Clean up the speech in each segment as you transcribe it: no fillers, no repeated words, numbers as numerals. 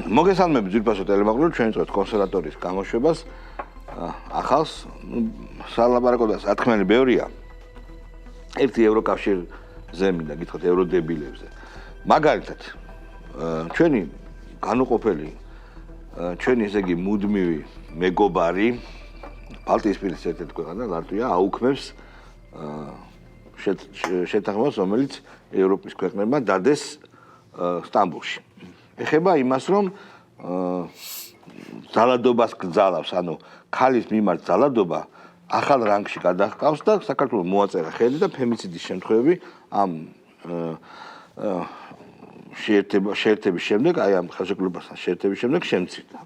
მოგესალმებით ძვირფასო ტელემოყრილო, ჩვენ წვეთ კონსერვატორის გამოშვებას. ახალს სალაპარაკოდას ათქმელი ბევრია. ერთი ევროკავშირზე მინდა გითხრათ ევროდებილებზე. მაგალითად, ჩვენი განუყოფელი ჩვენი ესე იგი მუდმივი მეგობარი ბალტიისპირის ერთ-ერთი ქვეყანა ლატვია აუქმებს შეთანხმებას, რომელიც ევროპის ქვეყნებმა დადეს სტამბოლში. ეხება იმას, რომ ძალადობას გძალავს, ანუ ქალის მიმართ ძალადობა ახალ რანგში გადაჰყავს და საქართველოს მოაწერა ხელი და ფემიციდის შემთხვევები ამ შეერთების შემდეგ, აი ამ ხელშეკრულებასთან შეერთების შემდეგ შემცირდა.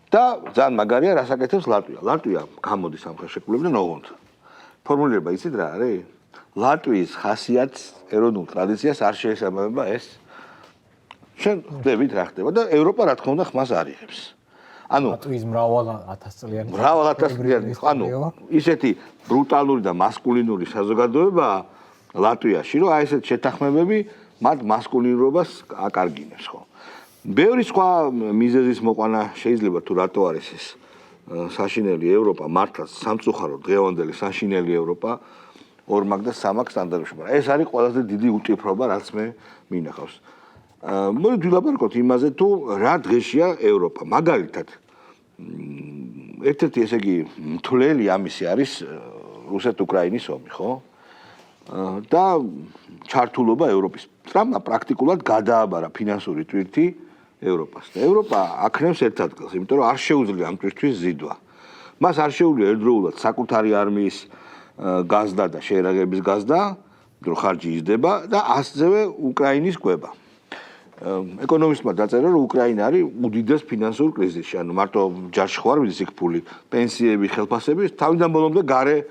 და ძალიან მაგარია, რას აკეთებს ლატვია. ლატვია გამოდის ამ ხელშეკრულებიდან ოღონდ. ფორმულირება იცით რა არის? ლატვიის ხასიათს, ეროვნულ ტრადიციას არ შეესაბამება ეს. შენ ხვდებით რა ხდება და ევროპა რა თქმა უნდა ხმას არიღებს. ანუ ლატვიის მრავალ ათასწლიანი, ანუ ისეთი ბრუტალური და მასკულინური საზოგადოებაა ლატვიაში, რომ აი ესეთ შეთანხმებები მათ მასკულინურობას აკარგინებს, ხო? ბევრი სხვა მიზეზის მოყვანა შეიძლება თუ რატო არის ეს საშინელი ევროპა, მართლაც სამწუხარო დღევანდელი საშინელი ევროპა ორმაგ და სამაგ სტანდარტებში, მაგრამ ეს არის ყველაზე დიდი უტიფრობა, რაც მე მინახავს. მოდი ვილაპარაკოთ იმაზე, თუ რა დღეშია ევროპა. მაგალითად, ერთ-ერთი ესე იგი მთლელი ამისი არის რუსეთ-უკრაინის ომი, ხო? და ჩართულობა ევროპის. ტრამპმა პრაქტიკულად გადააბარა ფინანსური ტვირთი ევროპას. და ევროპა აქნევს ერთ ადგილს, იმიტომ რომ არ შეუძლია ამ ტვირთვის ზიდვა. მას არ შეუძლია ერთდროულად საკუთარი არმიის გაზდა და შეერაგების გაზდა, რომ ხარჯი იზრდება და ასევე უკრაინის კვება. ეკონომისტმა დაწერა, რომ უკრაინა არის უდიდეს ფინანსურ კრიზისში, ანუ მარტო ჯარში ხوار მიდის იქ ფული, პენსიები, ხელფასები, თავიდან ბოლომდე გარე,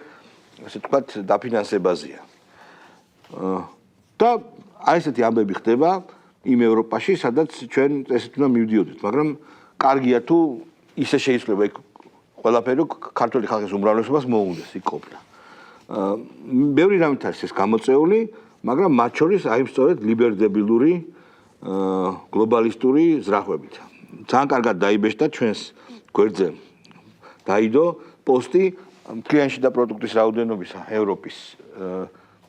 ასე ვთქვათ, დაფინანსებაზეა. და აი ესეთი ამბები ხდება იმ ევროპაში, სადაც ჩვენ წესით უნდა მივდიოდეთ, მაგრამ კარგია თუ ისე შეიძლება იქ ყველაფერი ქართული ხალხის უმრავლესობას მოუნდეს იქ ყოფნა. ბევრი რამით არის ეს გამოწეული, მაგრამ მათ შორის აი სწორედ ლიბერდებილური გლობალისტური ზრახვებით. ძალიან კარგად დაიბეჭდა ჩვენს გვერდზე. დაიდო პოსტი კლიანტში და პროდუქტის რაოდენობისა ევროპის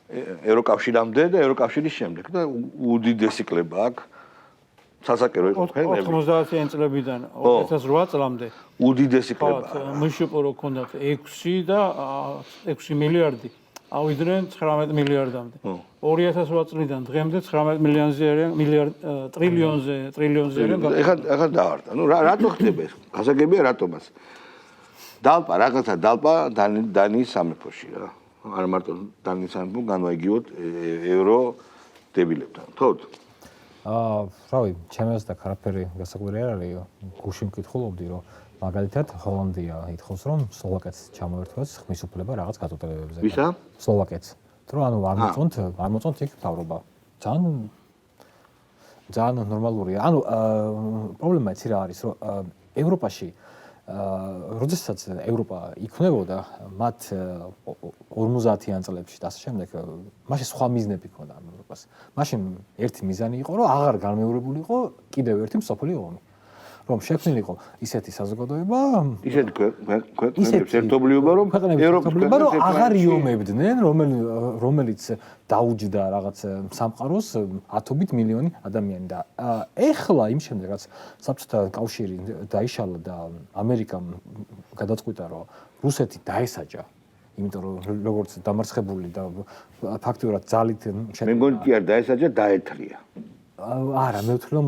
ევროკავშირამდე და ევროკავშირის შემდეგ და უდიდესი კლება აქვს. სასაკერო იყო ფენები. 90-იან წლებიდან 2008 წლამდე უდიდესი კლება. მშპ-რო ქონდათ 6 და 6 მილიარდი. ავიდნენ 19 მილიარდამდე. 2008 წლიდან დღემდე 19 ტრილიონზე ეხლა დავარდა. ნუ რატო ხდება ეს? გასაგებია რატომაც. დალპა რაღაცა დალპა დანიის სამეფოში რა. არ მარტო დანიის სამეფო განვაიგივოთ ევრო დებილებთან. თქოდ? რავი, ჩემს და კარაფერი გასაკვირი არ არის. გუში მკითხულობდი, რომ მაგალითად ჰოლანდია ითხოვს, რომ სლოვაკეთს ჩამოერთვას ხმის უფლება რაღაც გაწყვეტილებებზე. ვისა? სლოვაკეთს. რომ ანუ არ მოწონთ იქ მთავრობა. ძალიან ნორმალურია. ანუ პრობლემა იცი რა არის, რომ ევროპაში როდესაც ევროპა იქმნებოდა, მათ 50-იან წლებში და ასე შემდეგ, მაშინ სხვა მიზნები ჰქონდა ევროპას. მაშინ ერთი მიზანი იყო, რომ აღარ განმეორებული იყო კიდევ ერთი მსოფლიო ომი. რომ შექმნილიყო ისეთი საზოგადოება, ისეთი ქვეყნების ერთობლიობა, რომ ევროპის ქვეყნები აღარ იომებდნენ, რომელიც დაუჯდა რაღაც სამყაროს ათობით მილიონი ადამიანი და ეხლა იმ შემდეგ რაც საბჭოთა კავშირი დაიშალა და ამერიკამ გადაწყვიტა, რომ რუსეთი დაესაჯა, იმიტომ რომ როგორც დამარცხებული და ფაქტიურად ძალით მე მგონი კი არ დაესაჯა, დაეთრია. არა, მე ვთვლი რომ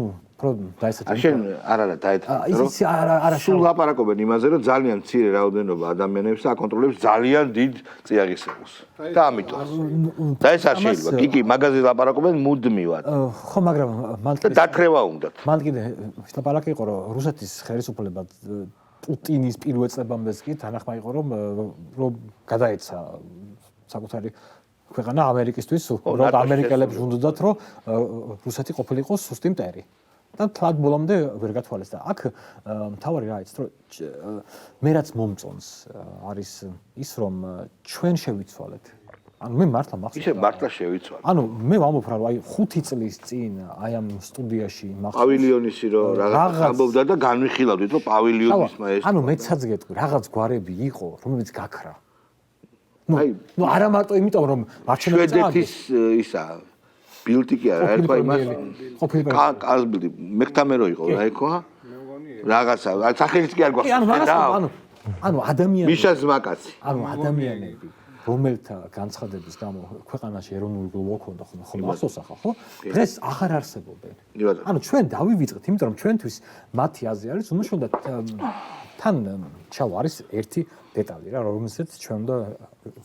დაესაჯა. შენ არა დაეთრია. სულ ლაპარაკობენ იმაზე, რომ ძალიან მცირე რაოდენობა ადამიანებს აკონტროლებს ძალიან დიდ წიაღისეულს. და ამიტომ დაესაჯა. კი, მაგაზე ლაპარაკობენ მუდმივად. ხო, მაგრამ მან დათრევა უნდათ. მან კიდე ლაპარაკი იყო, რომ რუსეთის ხელისუფლება პუტინის პირველ წლებამდეც კი თანახმა იყო, რომ გადაეცა საკუთარი ქვეყანა ამერიკისთვის, რომ ამერიკელებს უნდათ, რომ რუსეთი ყოფილიყო სუსტი მტერი. და თლად ბოლომდე ვერ გათვალეს და აქ მთავარი რა იცით, რომ მე რაც მომწონს არის ის, რომ ჩვენ შევიცვალეთ ანუ მე მართლა მახსოვს. ისე მართლა შევიცვალე. ანუ მე ვამბობ რა აი 5 წლის წინ აი ამ სტუდიაში მახსოვს. პავილიონის რომ რაღაც ამბობდა და განვიხილავდით რომ პავილიონის ეს. ანუ მეცაც გეტყვი რაღაც გვარები იყო რომელიც გაქრა. ნუ არა მარტო იმიტომ რომ არჩევნები შვედეთის ისა ბილდი კი არა ერთხა იმას კარლბილდი მექტამერო იყო რა ეკვა რაღაცა სახელიც კი არ გვახსოვს ანუ ადამიანები მიშა ზმაკაცი ანუ ადამიანები რომელთა განცხადების გამო ქვეყანაში ეროვნული გლობა ქონდა ხომ ახსოვს ახლა ხო დღეს აღარ არსებობენ ანუ ჩვენ დავივიწყეთ იმიტომ რომ ჩვენთვის მათი აზრი არის უნდა თან ჩავ არის ერთი დეტალი რა რომელსაც ჩვენ უნდა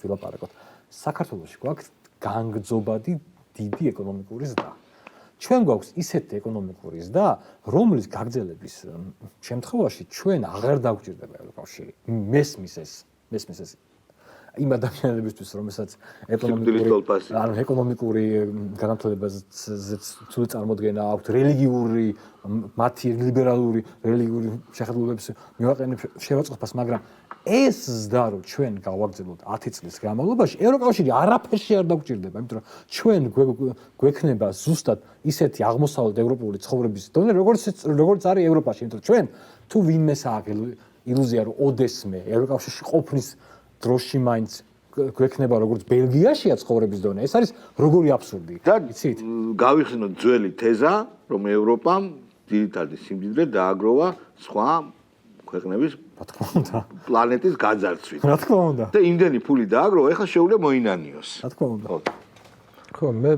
ვილაპარაკოთ საქართველოში გვაქვს განგრძობადი დიდი ეკონომიკური ზრდა ჩვენ გვაქვს ისეთი ეკონომიკური ზრდა რომლის გაგრძელების შემთხვევაში ჩვენ აღარ დაგვჭირდება ევროკავშირი მესმის ეს იმ ადამიანებისთვის რომელსაც ეკონომიკური განათლებაზე თუ წარმოდგენა აქვთ რელიგიური მათი ლიბერალური რელიგიური შეხედულებების მივაყენებ შევაწყობას მაგრამ ეს ზრდა რომ ჩვენ გავაგრძელოთ 10 წლის განმავლობაში ევროკავშირი არაფერში არ დაგვჭირდება იმიტომ რომ ჩვენ გვექნება ზუსტად ისეთი აღმოსავლეთ ევროპული ცხოვრების დონე როგორც არის ევროპაში იმიტომ რომ ჩვენ თუ ვინმეს აქვს ილუზია რომ ოდესმე ევროკავშირში ყოფნის დროში მაინც გვექნება როგორც ბელგიაშია ცხოვრების დონე ეს არის როგორი აბსურდი იცით გავიხსენოთ ძველი თეზა რომ ევროპამ ძირითადი სიმდიდრე დააგროვა სხვა ქვეყნების პლანეტის გაძარცვით რა თქმა უნდა და იმდენი ფული დააგროვა ეხლა შეუძლია მოინანიოს რა თქმა უნდა ხო მე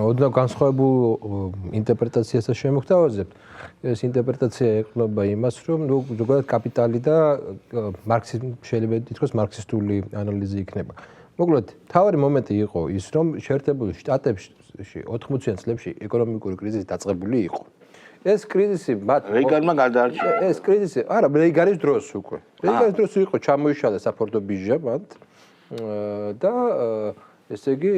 ოდნავ განსხვავებულ ინტერპრეტაციასაც შემოგთავაზებ ეს ინტერპრეტაცია ეყრდნობა იმას რომ ნუ ზოგადად კაპიტალი და მარქსიზმი შეიძლება ითქვას მარქსისტული ანალიზი იქნება მოკლედ თავარი მომენტი იყო ის რომ შეერთებულ შტატებში 80-იან წლებში ეკონომიკური კრიზისი დაწყებული იყო ეს კრიზისი მათ რეიგანმა გადაარჩინა ეს კრიზისი არა რეიგანის დროს უკვე რეიგანის დროს იყო ჩამოიშალა საფორდო ბიჟა მათ და ესე იგი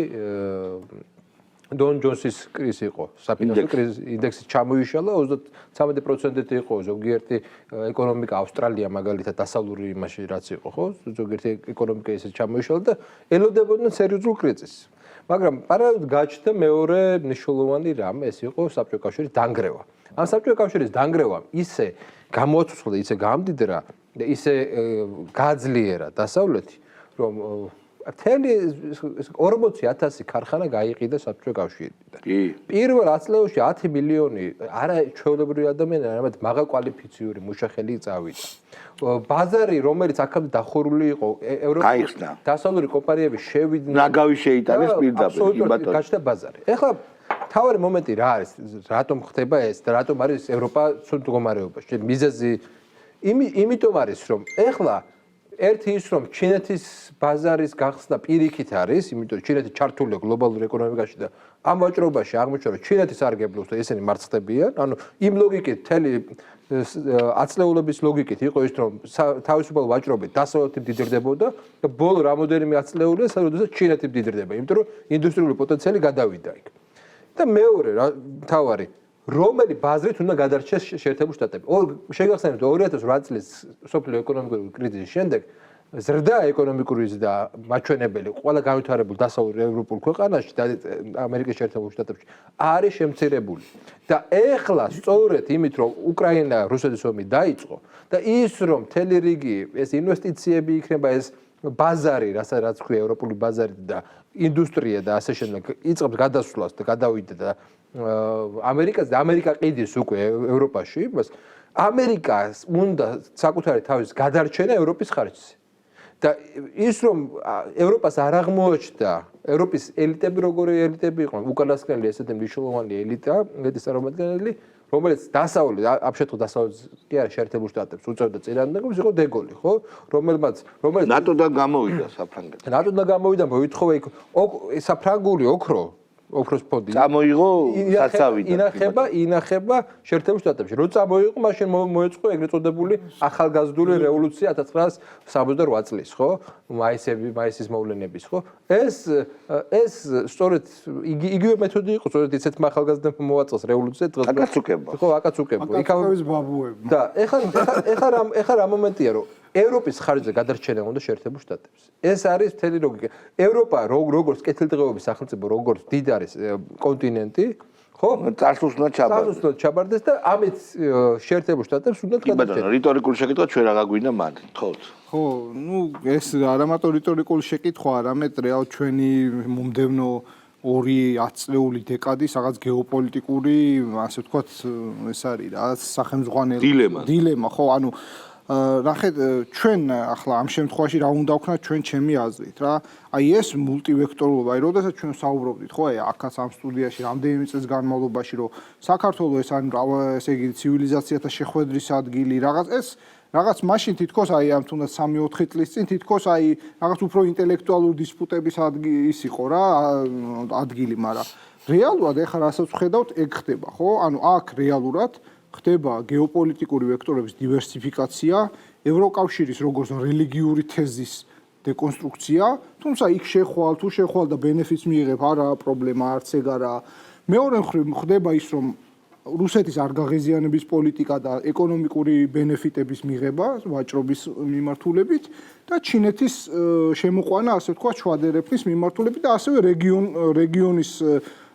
დონ ჯონსის კრიზისი იყო საფინანსო კრიზისი ინდექსი ჩამოიშალა 33%-ით იყო ზოგიერთი ეკონომიკა ავსტრალია მაგალითად დასავლური იმაში რაც იყო ხო ზოგიერთი ეკონომიკა ისე ჩამოიშალა და ელოდებოდნენ სერიოზულ კრიზისს მაგრამ პარალელურად გაჩნდა მეორე მნიშვნელოვანი რამ ეს იყო საბჭოთა კავშირის დანგრევა ამ საბჭოთა კავშირის დანგრევამ ისე გამოაცოცხლა ისე გამდიდრა და ისე გაძლიერა დასავლეთი რომ მთელი 40,000 ქარხანა გაიყიდა საბჭოთა კავშირიდან. პირველ 10 წლებში 10 მილიონი არა ჩვეულებრივი ადამიანები, არამედ მაღალკვალიფიციური მუშახელი წავიდა. ბაზარი, რომელიც აქამდე დახურული იყო, ევროპის დასავლური კომპანიები შევიდნენ. ნაგავი შეიტანეს პირდაპირ, გაჩნდა ბაზარი. ეხლა თავარი მომენტი რა არის? რატომ ხდება ეს და რატომ არის ევროპა ცუდ მდგომარეობაში? მიზეზი იმიტომ არის, რომ ეხლა ერთი ის რომ ჩინეთის ბაზარის გახსნა პირიქით არის, იმიტომ რომ ჩინეთი ჩართულია გლობალურ ეკონომიკაში და ამ ვაჭრობაში აღმოჩნდა რომ ჩინეთის არგებლობს და ესენი მარცხდებიან, ანუ იმ ლოგიკით თელი აწლეულების ლოგიკით იყო ის რომ თავისუფალ ვაჭრობით დასავლეთი მდიდრდებოდა და ბოლო რამოდენიმე აწლეულია სადაც ჩინეთი მდიდრდება, იმიტომ რომ ინდუსტრიული პოტენციალი გადავიდა იქ. და მეორე თავარი რომელი ბაზრით უნდა გადარჩეს შეერთებულ შტატები. შეგახსენებთ 2008 წლის სოფლიო ეკონომიკური კრიზისის შემდეგ ზრდა ეკონომიკური ზრდა მაჩვენებელი ყველა განვითარებულ დასავლურ ევროპულ ქვეყანაში და ამერიკის შეერთებულ შტატებში არის შემცირებული. და ეხლა სწორედ იმით რომ უკრაინა რუსეთის ომი დაიწყო და ის რომ მთელი რიგი ეს ინვესტიციები იქნება ეს ბაზარი რაც ქვია ევროპული ბაზარი და ინდუსტრია და ასე შემდეგ იწყებს გადასვლას და გადავიდა და ამერიკას და ამერიკა ყიდის უკვე ევროპაში, მას ამერიკას უნდა საკუთარი თავის გადარჩენა ევროპის ხარჯზე. და ის რომ ევროპას არ აღმოაჩნდა, ევროპის ელიტები როგორი ელიტები იყვნენ, უკანასკნელი ესეთი მნიშვნელოვანი ელიტა, მეტი წარმომადგენელი, რომელიც დასავლეთ, აბშეთო დასავლეთ კი არა შეერთებულ შტატებს უწევდა წინააღმდეგობს, იყო დეგოლი, ხო? რომელიც ნატოდან გამოვიდა საფრანგეთში. ნატოდან გამოვიდა, მოითხოვა იქ საფრანგული ოქროს ფონდი წამოიღო საცავიდან ინახება შეერთებულ შტატებში. რო წამოიღო, მაშინ მოეწყო ეგრეთ წოდებული ახალგაზრდული რევოლუცია 1968 წლის, ხო? მაისის მოვლენების, ხო? ეს სწორედ იგივე მეთოდი იყო, სწორედ ისეთმა ახალგაზრდებმა მოაწყოს რევოლუცია დღეს. აკაცუკება. ხო, აკაცუკება. აკაცუკების ბაბუები. და ეხლა რა მომენტია, რომ ევროპის ხარჯზე გადარჩენა უნდა შეერთებულ შტატებს. ეს არის მთელი ლოგიკა. ევროპა როგორც კეთილდღეობის სახელმწიფო, როგორც დიდარი კონტინენტი, ხო? წარსულს უნდა ჩაბარდეს და ამით შეერთებულ შტატებს უნდა კი ბატონო, რიტორიკული შეკითხვა ჩვენ რა გაგვინდა მანდ, ხო? ხო, ну, ეს არა მარტო რიტორიკული შეკითხვა, არამედ რეალ ჩვენი მომდევნო 2-10 წლეული დეკადის რაღაც გეოპოლიტიკური, ასე ვთქვათ, ეს არის რა, სახელმძღვანელო დილემა, ხო, ანუ ნახეთ, ჩვენ ახლა ამ შემთხვევაში რა უნდა ვქნათ ჩვენ ჩემი აზრით, რა. აი ეს მულტივექტორულობა, აი როდესაც ჩვენ საუბრობდით, ხო, აი აქაც ამ სტუდიაში რამდენიმე წელს განმავლობაში, რომ საქართველოს ეს არის ესე იგი ცივილიზაციათა შეხვედრის ადგილი, რაღაც მაშინ თითქოს აი ამ თუნდაც 3-4 წლის წინ თითქოს აი რაღაც უფრო ინტელექტუალური დისპუტების ის იყო რა ადგილი, მაგრამ რეალურად ეხლა რასაც ვხედავთ, ეგ ხდება, ხო? ანუ აქ რეალურად ხდება გეოპოლიტიკური ვექტორების დივერსიფიკაცია, ევროკავშირის როგორც რელიგიური თეზის დეკონსტრუქცია, თუმცა იქ შეხვალ და ბენეფიტს მიიღებ, არა პრობლემა, არც ეგ არა. მეორე მხრივ ხდება ის, რომ რუსეთის არ გაღიზიანების პოლიტიკა და ეკონომიკური ბენეფიტების მიღება ვაჭრობის მიმართულებით და ჩინეთის შემოყვანა, ასე ვთქვათ, შუადერეფნის მიმართულებით და ასევე რეგიონის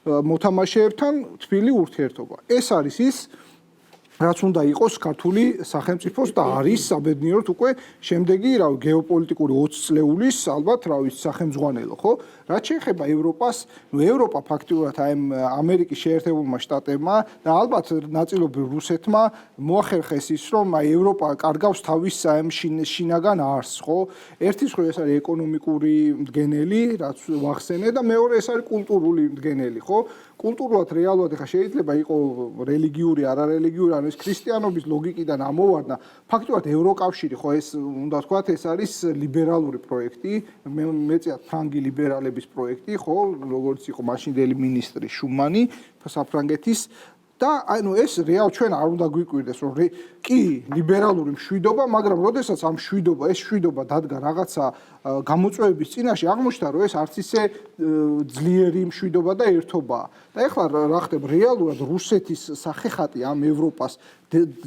მოთამაშეებთან თბილი ურთიერთობა. ეს არის ის რაც უნდა იყოს ქართული სახელმწიფოს და არის საბედნიეროდ უკვე შემდეგი რა გეოპოლიტიკური 20 წლეულის ალბათ რა ვიცი სახელმძღვანელო, ხო? რაც შეეხება ევროპას, ევროპა ფაქტიურად აი ამერიკის შეერთებულმა შტატებმა და ალბათ ნაწილობრივ რუსეთმა მოახერხეს ის, რომ აი ევროპა კარგავს თავის შინაგან არსს, ხო? ერთი მხრივ ეს არის ეკონომიკური მდგენელი, რაც ვახსენე და მეორე ეს არის კულტურული მდგენელი, ხო? კულტურულად რეალურად ახლა შეიძლება იყოს რელიგიური, არარელიგიური, ანუ ეს ქრისტიანობის ლოგიკიდან ამოვარდა. ფაქტობრივად ევროკავშირი ხო ეს უნდა ვთქვათ, ეს არის ლიბერალური პროექტი, მეწიათ ფრანგი ლიბერალების პროექტი, ხო, როგორც იყო მაშინდელი მინისტრი შუმანი საფრანგეთის და ანუ ეს რეალ ჩვენ არ უნდა გვიკვირდეს, რომ კი ლიბერალური მშვიდობა, მაგრამ როდესაც ამ მშვიდობა დადგა რაღაცა გამოწვევების წინაშე, აღმოჩნდა, რომ ეს არც ისე ძლიერი მშვიდობა და ერთობაა. და ეხლა რა ხდება რეალურად რუსეთის სახეხატი ამ ევროპას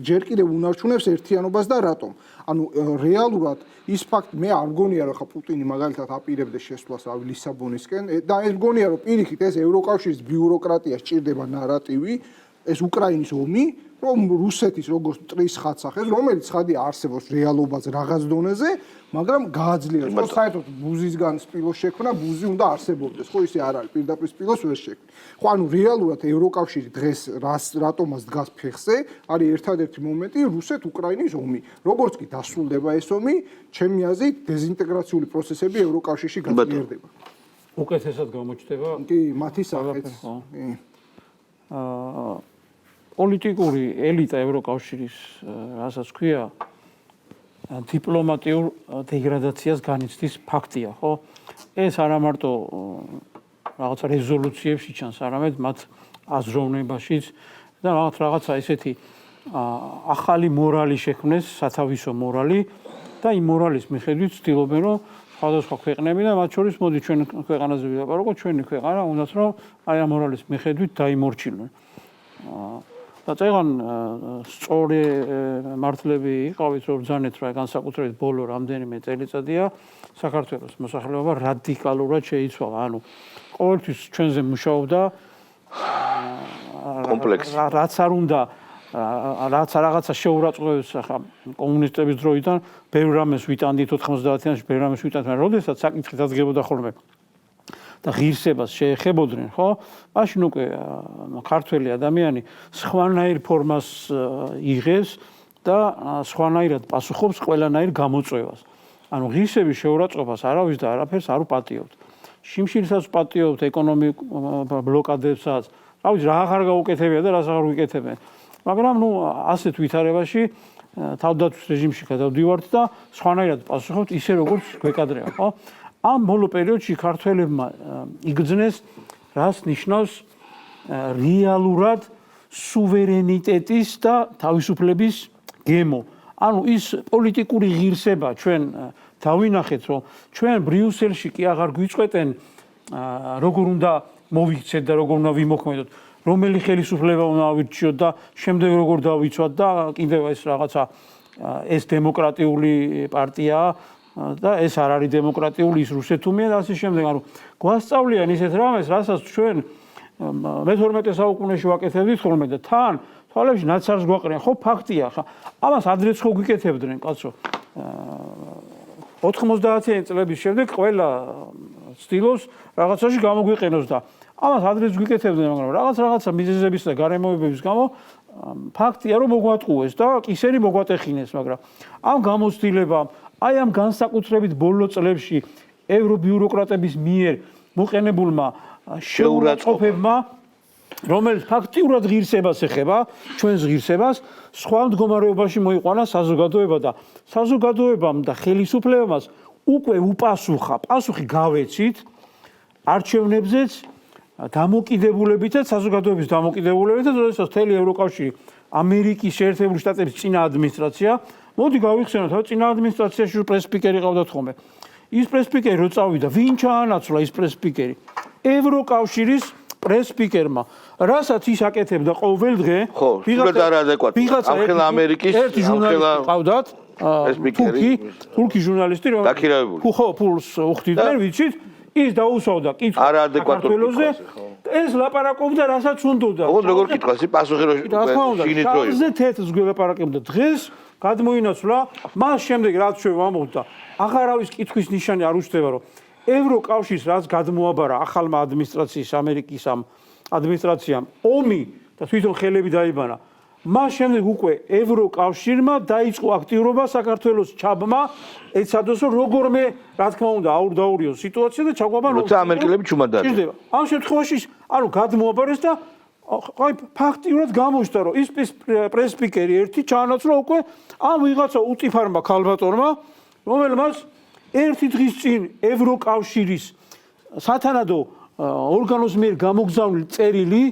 ჯერ კიდევ უნარჩუნებს ერთიანობას და რატომ? ანუ რეალურად ის ფაქტი მე არ მგონია რომ ხა პუტინი მაგალითად აპირებდეს შესვლას რავი ლისაბონისკენ და ეს მგონია რომ პირიქით ეს ევროკავშირის ბიუროკრატია სჭირდება ნარატივი ეს უკრაინის ომი, რომ რუსეთის როგორც მტრის ხაცახეს, რომელიც ხადია არსებობს რეალობაზე რაღაც დონეზე, მაგრამ გააძლიერებს. ხო, საერთოდ ბუზისგან სპილოს შექმნა, ბუზი უნდა არსებობდეს, ხო, ისე არ არის, პირდაპირ სპილოს ვერ შექმნა. ხო, ანუ რეალურად ევროკავშირი დღეს რატომაც დგას ფეხზე, არის ერთადერთი მომენტი რუსეთ-უკრაინის ომი. როგორც კი დასრულდება ეს ომი, ჩემი აზრით, დეზინტეგრაციული პროცესები ევროკავშირში გაძლიერდება. უკეთესად გამოჩნდება? კი, მათი სახეც. კი. პოლიტიკური ელიტა ევროკავშირის, რასაც ქვია, დიპლომატიურ დეგრადაციას განიცდის ფაქტია, ხო? ეს არა მარტო რაღაცა რეზოლუციებში ჩანს, არამედ მათ აზროვნებაშიც და რაღაცა ესეთი ახალი მორალი შექმნეს, სათავისო მორალი და იმ მორალის მიხედვით ცდილობენ, რომ სხვადასხვა ქვეყნები და მათ შორის მოდი ჩვენ ქვეყანაზე ვილაპარაკოთ, ჩვენი ქვეყანა უნდათ რომ აი ამ მორალის მიხედვით დაიმორჩილონ. და წეგან სწორი მართლები იყავით რომ ბრძანეთ რა განსაკუთრებით ბოლო რამდენიმე წელიწადია საქართველოს მოსახლეობა რადიკალურად შეიცვალა. ანუ ყოველთვის ჩვენზე მუშაობდა კომპლექსი. რაც არ უნდა რაც რაღაცა შეურაცხყოფს ახლა კომუნისტების დროიდან ბევრ რამეს ვიტანდით 90-იანში ბევრ რამეს ვიტანდით, მაგრამ როდესაც საკითხი დაძგებოდა ხოლმე და ღირსებას შეეხებოდნენ, ხო? მაშინ უკვე ქართველი ადამიანი სხვანაირ ფორმას იღებს და სხვანაირად პასუხობს ყველანაირ გამოწვევას. ანუ ღირსების შეურაცხყოფას არავის და არაფერს არ უპატიობთ. შიმშილსაც პატიობთ, ეკონომიკ ბლოკადებსაც, რა ვიცი, რა აღარ გაუკეთებია და რას აღარ ვიკეთებენ. მაგრამ ნუ ასეთ ვითარებაში თავდაცვის რეჟიმში გადავდივართ და სხვანაირად პასუხობთ ისე როგორც გვეკადრება, ხო? ამ ბოლო პერიოდში ქართველებმა იგრძნეს რას ნიშნავს რეალურად სუვერენიტეტის და თავისუფლების გემო. ანუ ის პოლიტიკური ღირსება ჩვენ დავინახეთ, რომ ჩვენ ბრიუსელში კი აღარ გვიწყვეტენ როგორ უნდა მოვიქცეთ და როგორ უნდა ვიმოქმედოთ, რომელი ხელისუფლება უნდა ავირჩიოთ და შემდეგ როგორ დავიცვათ და კიდევ ეს რაღაცა ეს დემოკრატიული პარტიაა და ეს არ არის დემოკრატიული ის რუსეთუმია და ასე შემდეგ. ანუ გვასწავლიან ისეთ რამეს, რასაც ჩვენ მე-12 საუკუნეში ვაკეთებდით ხოლმე და თან თვალებში ნაცარს გვაყრიან. ხო, ფაქტია, ხა. ამას ადრეც ხო გვიკეთებდნენ, კაცო. 90-იანი წლების შემდეგ ყველა ცდილობს რაღაცაში გამოგვიყენოს და ამას ადრეც გვიკეთებდნენ, მაგრამ რაღაცა მიზეზების და გარემოებების გამო ფაქტია რომ მოგვატყუეს და კისერი მოგვატეხინეს, მაგრამ ამ გამოცდილებამ, აი ამ განსაკუთრებით ბოლო წლებში ევრობიუროკრატების მიერ მოყენებულმა შეურაცხყოფებმა, რომელიც ფაქტიურად ღირსებას ეხება, ჩვენს ღირსებას, სხვა მდგომარეობაში მოიყვანა საზოგადოება და საზოგადოებამ და ხელისუფლებამაც უკვე უპასუხა, პასუხი გავეცით არჩევნებზეც დამოკიდებულებითაც საზოგადოების დამოკიდებულებითაც, როდესაც მთელი ევროკავშირი ამერიკის შეერთებული შტატების წინა ადმინისტრაცია, მოდი გავიხსენოთ, რა წინა ადმინისტრაციაში პრესპიკერი ყავდათ ხოლმე. ის პრესპიკერი რო წავიდა, ვინ ჩაანაცვლა ის პრესპიკერი? ევროკავშირის პრესპიკერმა, რასაც ის აკეთებდა ყოველ დღე, ამხელა ამერიკის, ერთი ჟურნალისტი ყავდათ, თურქი ჟურნალისტი, დაქირავებული. ხო, ფულს უხდიდნენ, ვიცით, ის დაუსვავდა კითხვას საქართველოზე. ეს ლაპარაკობდა, რასაც უნდოდა. ოღონდ როგორ კითხვას, პასუხი რო შიგნით რო იყო. შავზე თეთრს გველაპარაკებდა დღეს, გადმოინაცვლა, მას შემდეგ რაც ჩვენ ვამბობთ და აღარავის კითხვის ნიშანი არ უჩნდება, რომ ევროკავშირს რაც გადმოაბარა ახალმა ადმინისტრაციის ამერიკის ამ ადმინისტრაციამ ომი და თვითონ ხელები დაიბანა. მას შემდეგ უკვე ევროკავშირმა დაიწყო აქტიურობა საქართველოს ჩაბმა, ეცადოს რომ როგორმე, რა თქმა უნდა, აურდაურიოს სიტუაცია და ჩაგვაბან როცა ამერიკელები ჩუმად დაიწყო. ამ შემთხვევაში ანუ გადმოაბარეს და აი ფაქტიურად გამოჩნდა რომ ის პრესპიკერი ერთი ჩაანაცვლა უკვე ამ ვიღაცა უწიფარმა ქალბატონმა, რომელმაც ერთი დღის წინ ევროკავშირის სათანადო ორგანოს მიერ გამოგზავნილი წერილი,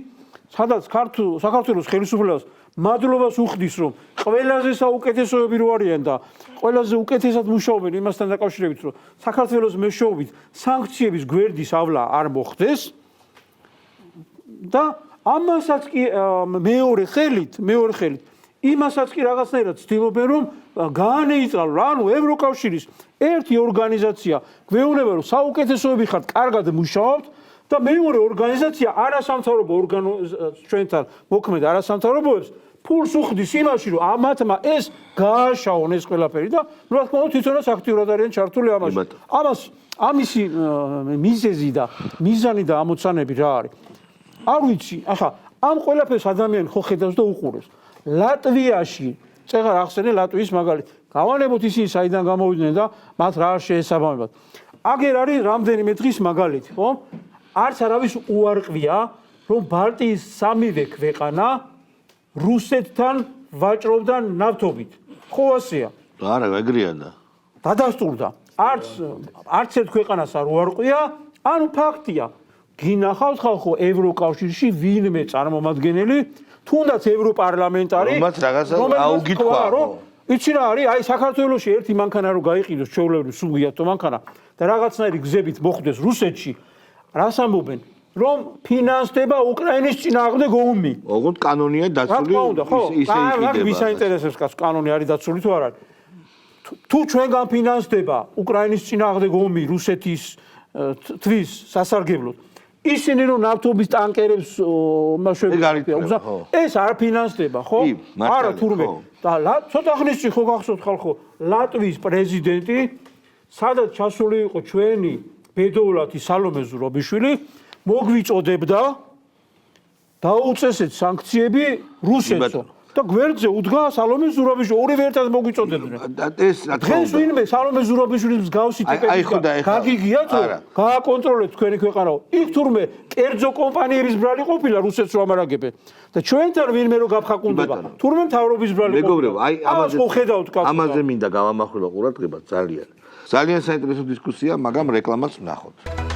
სადაც საქართველოს ხელისუფლებას მადლობას უხდის, რომ ყველაზე საუკეთესოები რო არიან და ყველაზე უკეთესად მუშაობენ იმასთან დაკავშირებით, რომ საქართველოს მეშვეობით სანქციების გვერდის ავლა არ მოხდეს და ამასაც კი მეორე ხელით იმასაც კი რაღაცნაირად ცდილობენ რომ გაანეიტრალონ, ანუ ევროკავშირის ერთი ორგანიზაცია გვეუბნება რომ საუკეთესოები ხართ, კარგად მუშაობთ და მეორე ორგანიზაცია არასამთავრობო ჩვენთან მოქმედ არასამთავრობოებს ფულს უხდის იმაში რომ ამათმა ეს გააშაონ ეს ყველაფერი და რა თქმა უნდა თვითონაც აქტიურად არიან ჩართული ამაში. ამისი მიზეზი და მიზანი და ამოცანები რა არის? არ ვიცი, ახლა ამ ყველაფერს ადამიანი ხო ხედავს და უყურებს. ლატვიაში, წეგარ ახსენე ლატვიის მაგალითი. გავანებოთ ისინი საიდან გამოვიდნენ და მათ რა შეესაბამებათ. აგერ არის რამდენიმე დღის მაგალითი, ხო? არც არავის უარყვია, რომ ბალტიის სამივე ქვეყანა რუსეთთან ვაჭრობდა ნავთობით. ხო ასეა? არა, ეგრეა და. დადასტურდა. არც ერთ ქვეყანას არ უარყვია, ანუ ფაქტია. გინახავთ ხალხო ევროკავშირში ვინმე წარმომადგენელი, თუნდაც ევროპარლამენტარი, რომელსაც რაღაცა აუგითხვა, რომ იცი რა არის, აი საქართველოში ერთი მანქანა რო გაიყიდოს ჩვეულებრივ სუღიათო მანქანა და რაღაცნაირი გზებით მოხვდეს რუსეთში, რას ამბობენ? რომ ფინანსდება უკრაინის წინააღმდეგ ომი. ოღონდ კანონია დაცული ისე იყიდება. ვის აინტერესებს კაც კანონი არის დაცული თუ არ არის? თუ ჩვენგან ფინანსდება უკრაინის წინააღმდეგ ომი რუსეთის თვის სასარგებლოდ, ისინი რომ ნავთობის ტანკერებს ეს არ ფინანსდება, ხო? არა თურმე. და ცოტა ხნის წინ ხო გახსოვთ ხალხო, ლატვიის პრეზიდენტი, სადაც ჩასული იყო ჩვენი ბედოულათი სალომე ზურაბიშვილი, მოგვიწოდებდა დაუწესეთ სანქციები რუსეთსო. და გვერდზე უდგა სალომე ზურაბიშვილი, ორივე ერთად მოგვიწოდებდნენ. ეს რა თქმა დღეს ვინმე სალომე ზურაბიშვილის მსგავსი ტიპები გაგიგიათ რომ გააკონტროლეთ თქვენი ქვეყანა. იქ თურმე კერძო კომპანიების ბრალი ყოფილა რუსეთს რომ ამარაგებენ. და ჩვენთან ვინმე რომ გაფხაკუნდება, თურმე მთავრობის ბრალი ყოფილა. მეგობრებო, აი ამაზე მინდა გავამახვილო ყურადღება ძალიან. ძალიან საინტერესო დისკუსია, მაგრამ რეკლამას ვნახოთ.